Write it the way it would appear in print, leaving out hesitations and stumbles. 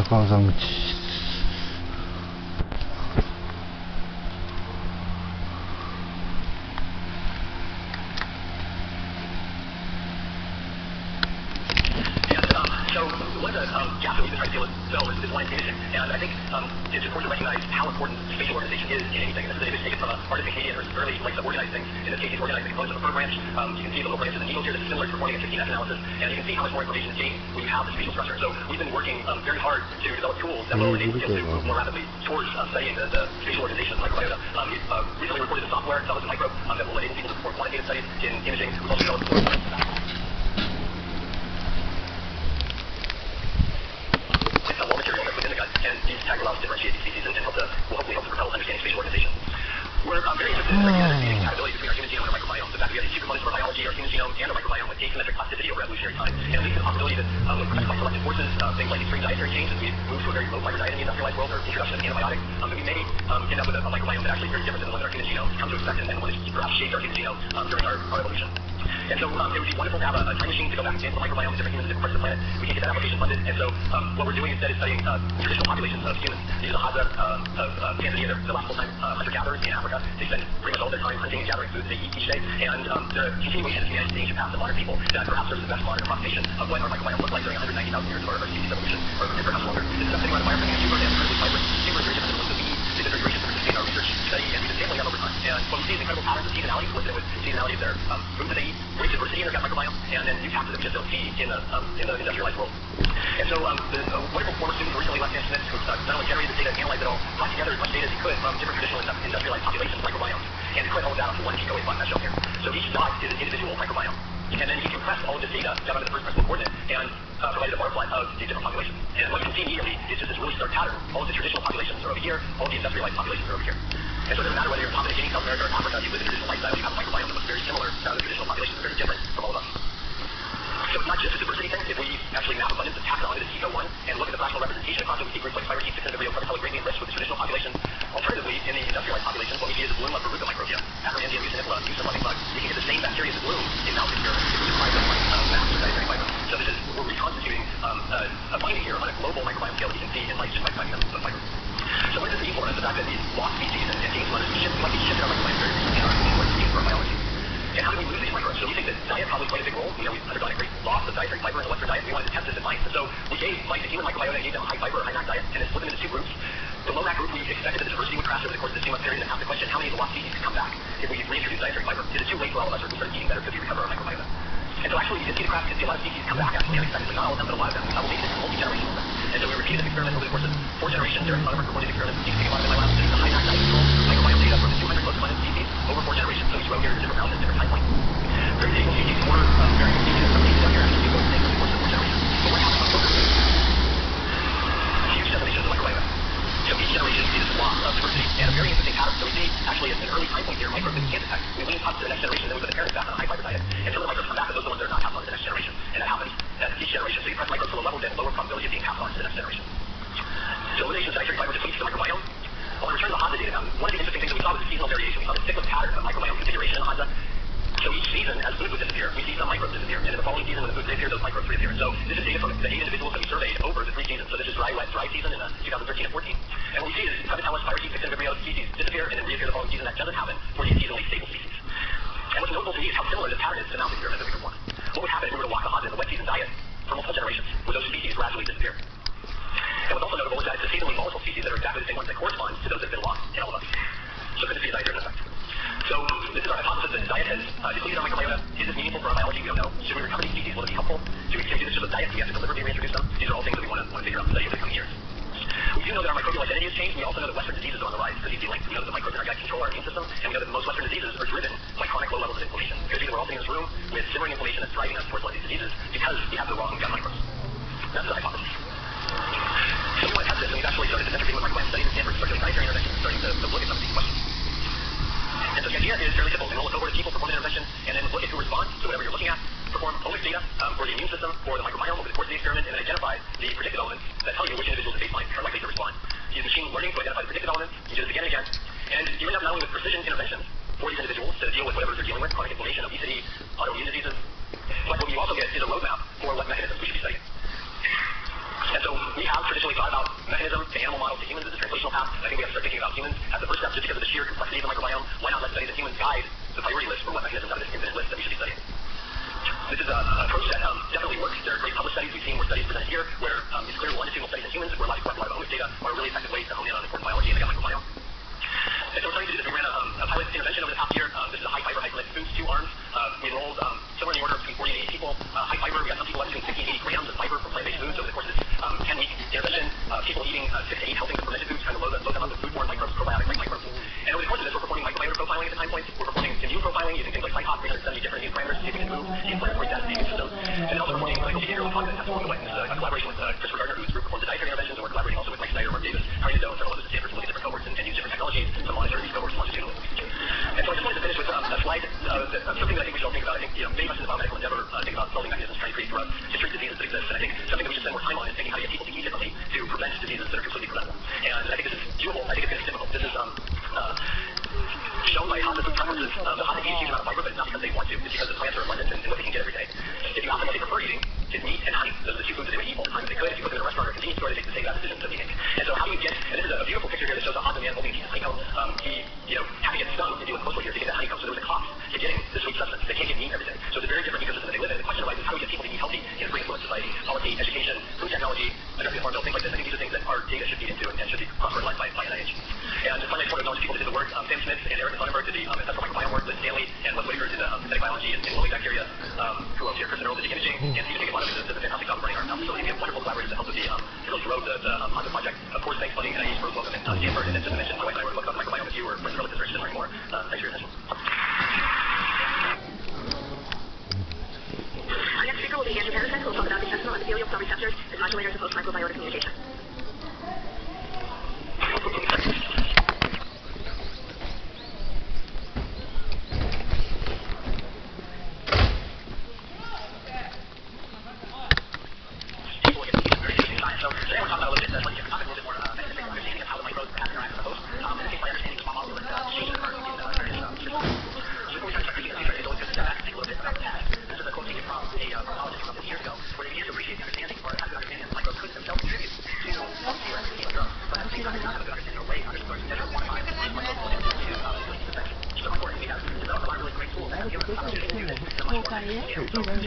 高上去。So one of the gaps that we've been trying to deal with is line imaging, and I think it's important to recognize how important spatial organization is in anything. This is an image taken from a artist Canadian or early like organized things. In this case, he's organizing components of a firm branch. You can see the little branches and needles here. This is similar to performing a 16S analysis, and you can see how much more information is gained when you have the spatial structure. So we've been working very hard to develop tools that will enable us to move more rapidly towards studying the spatial organization of the microbiota. We've recently reported the software, Intelligent Micro, that will enable people to perform quantitative studies in imaging. We've also developed raw material that's within the gut, and these tags allow us to differentiate these species and will hopefully help to propel understanding spatial organization. We're very interested in understanding the compatibility between our human genome and our microbiome. The fact that we have these two components of our biology, our human genome and our microbiome, with asymmetric plasticity over evolutionary time. And it leads to the possibility that when protected by selective forces, things like extreme dietary change as we move to a very low fiber diet in the industrialized world, or introduction of antibiotics, that we may end up with a microbiome that actually is very different than the one that our human genome come to expect, and one that perhaps shaped our human genome during our evolution. And so it would be wonderful to have a time machine to go back and sample the microbiome of different humans in different parts of the planet. We can't get that application funded. And so what we're doing instead is studying traditional populations of humans. These are the Hadza of Tanzania. They're the last full-time hunter-gatherers in Africa. They spend pretty much all their time hunting and gathering food that they eat each day. And the continuation of humanity to the ancient past of modern people that perhaps serves as the best modern approximation of what our microbiome looked like during 190,000 years of our species evolution, or perhaps longer. This is something around a biofilm super and incredibly vibrant, super very different than most of the bees. They've been very gracious to participate in our research study, and we've been sampling them over time. And what we see is incredible patterns of seasonality, coincident with seasonality of their food that they eat, great diversity in their gut microbiome, and then new factors that we just don't see in the industrialized world. And so the wonderful former student who recently left Sam Smith, who not only generated this data, analyzed it all, brought together as much data as he could from different traditional industrialized populations, microbiomes, and put all of that onto one GeoWave button that's shown here. So each dot is an individual microbiome. And then he compressed all of this data down into the first principal coordinate and provided a bar plot of these different populations. And what you can see immediately is just this really stark pattern. All of the traditional populations are over here, all of the industrialized populations are over here. And so it doesn't matter whether you're in Papua New Guinea, South America, or Africa, you live in a traditional lifestyle, you have a microbiome that looks very similar to the traditional populations, very different from all of us. So it's not just a diversity thing. If we actually map abundance and tack it onto this eco1 and look at the fractional representation across it, we see groups like fiber seed, Vibrio, Protocol, greatly enriched with the traditional populations. Alternatively, in the industrialized populations, what we see is a bloom of Verruca microbia. Acromandia, Mucinifera, mucin-loving bug. We can get the same bacteria as the bloom in mouse experiments if we deprive them of mass or dietary fiber. So we're reconstituting a finding here on a global microbiome scale that we can see in mice just by finding them of fiber. So what does this mean for us? The fact that these lost species and gains from others, we might be shifting our microbiome very recently in our important species for our biology. And how do we lose these microbes? So we think that diet probably played a big role. We've undergone a great loss of dietary fiber in the Western diet. We wanted to test this in mice. And so we gave mice a human microbiota and gave them a high fiber or high NAC diet, and then split them into two groups. Below that group, we expected that the diversity would crash over the course of the 2-month period, and asked the question, how many of the lost species could come back if we reintroduce dietary fiber? Is it too late for all of us, or if we start eating better, could we recover our microbiota? And so actually, you can see the graph, you can see a lot of species come back actually unexpectedly. Not all of them, but a lot of them. Well, maybe this is a multi-generational thing. And so we repeated this experiment over the course of 4 generations. There are a lot of recorded experiments. You can see a lot of them in my lab. This is the high NAC diet control microbiome data from the 200 close abundant species over 4 generations. So each row here is a different mouse at a different time point. Very stable species, more very species. Some species down here actually do both things over the course of 4 generations. But what happens on focus? Huge decimation of the microbiota. So each generation is a loss of diversity and a very interesting pattern. So we see actually at an early time point here, microbes that we can't detect. We wean up to the next generation, then we put the parents back on a high fiber diet. And some of the microbes come back, but those are the ones that are not passed on to the next generation. And that happens at each generation. So you press microbes to a level that lower probability of being passed on to the next generation. So elimination of dietary fiber depletes the microbiome. I want to return to the Hadza data now. One of the interesting things that we saw was the seasonal variation. We saw the cyclic pattern of microbiome configuration in Hadza. So each season, as food would disappear, we see some microbes disappear. And in the following season, when the food disappears, those microbes reappear. So this is data from the 8 individuals that we surveyed over the 3 seasons. So this is dry, wet, dry season in 2013 and 14. And what we see is Protocol, fiber seed, Vibrio species disappear and then reappear the following season. That doesn't happen for these seasonally stable species. And what's notable to me is how similar this pattern is to the mouse experiment that we performed. What would happen if we were to walk the Hadza in the wet season diet for multiple generations? Would those species gradually disappear? And what's also notable is that it's the seasonally volatile species that are exactly the same ones that correspond to those that have been lost in all of us. So could this be a diet-driven effect? So this is our hypothesis that diet has depleted our microbiota. Is this meaningful for our biology? We don't know. Should we recover these species? Will it be helpful? Can we do this just with diet? Do we have to deliberately reintroduce them? These are all things that we want to figure out and study over the coming years. We do know that our microbial identity has changed. We also know that Western diseases are on the rise because these linked. We know that the microbes in our gut control our immune system, and we know that most Western diseases are driven by chronic low levels of inflammation. It could be that we're all sitting in this room with simmering inflammation that's driving us towards a lot of these diseases because we have the wrong gut microbes. That's the hypothesis. So we want to test this, and we've actually started the Central Human Microbiome Studies at Stanford, starting dietary interventions, starting to look at some of these questions. And so the idea is fairly simple. Enroll a cohort of people, perform an intervention, and then look at who responds to whatever you're looking at. Perform omics data for the immune system, for the microbiome over the course of the experiment, and then identify the predictive elements that tell you which individuals at baseline are likely to respond. Use machine learning to identify the predictive elements. You do this again and again. And you end up not only with precision interventions for these individuals to deal with whatever they're dealing with, chronic inflammation, obesity, autoimmune diseases, but what you also get is a roadmap for what mechanisms we should be studying. And so we have traditionally thought about path. I think we have to start thinking about humans as the first step, just because of the sheer complexity of the microbiome. Why not let studies of humans guide the priority list for what mechanisms out of this infinite list that we should be studying? This is an approach that definitely works. There are great published studies. We've seen more studies presented here where it's clear longitudinal studies in humans where lots of omics data are really effective ways to hone in on important biology in the gut microbiome. And so we're trying to do this. We ran a pilot intervention over the past year. This is a high fiber, high glycemic foods, 2 arms. We enrolled somewhere in the order of between 40 and 80 people. High fiber, we got some people up between 60 and 80 grams of fiber from plant-based foods over the course of this 10-week intervention. People eating 6 to 8 helpings of fermented foods, trying to load them up with foodborne microbes, probiotic microbes. And over the course of this, we're performing microbiome profiling at the time points. We're performing immune profiling using things like cytop, 370 different immune parameters to see if we can move the inflammatory status of the immune system. And also performing clinical behavioral cognitive tests along the way. This is a collaboration with Christopher Gardner, who's group performs the dietary interventions, and we're collaborating also with Mike Snyder, Mark Davis, Harry Doe, and several others at Stanford to look at different cohorts and use different technologies to monitor these cohorts longitudinally. And so I just wanted to finish with a slide of something that I think we should all think about. I think many of us in the biomedical endeavor think about solving mechanisms trying to create drugs to treat diseases that exist. And I think something that we should spend more time on is thinking how to get people to eat differently to prevent diseases that are completely preventable. And I think this is doable. I think it's going to be difficult. This is shown by hospice preferences. The hospice eat a huge amount of fiber, but it's not because they want to. It's because the plants are abundant and what they can get every day. If you ask them what they prefer eating, it's meat and honey. Those are the 2 foods that they would eat all the time if they could. If you put them in a restaurant or a convenience store, they make the same bad decisions that we make. And so how do you get, and this is a beautiful picture here that shows a Hansa man holding a piece of honeycomb. He, had to get stung to do it closely here to get that honeycomb. So there was a cost to getting the sweet substance. They can't get meat every day. So it's a very different ecosystem that they live in. And the question arises, how do we get people to eat healthy in a free influence society? Policy, education, food technology, addressing the farm bill, things like this. I think these are things that our data should feed into and should be cross-fertilized by NIH. And just finally, I just want to acknowledge people that did the work. Sam Smith and Eric Sonnenberg did the ancestral microbiome work. Liz Stanley and Wes Whitaker did the synthetic biology and low bacteria. Who else here? Chris and Earl did the imaging. And Stephen Jacob did a fantastic job running our facility. We have wonderful collaborators that helped with really drove the Hansa project. Of course, thanks funding NIH for welcome and Stanford. And then just to mention, my wife and I wrote a book about the microbiome. If you or friends or relatives are interested in learning more, thanks for your attention. Our next speaker will be Andrew Patterson, who will talk about intestinal epithelial cell receptors as modulators of host microbiota communication. cô cây á, thì tôi lên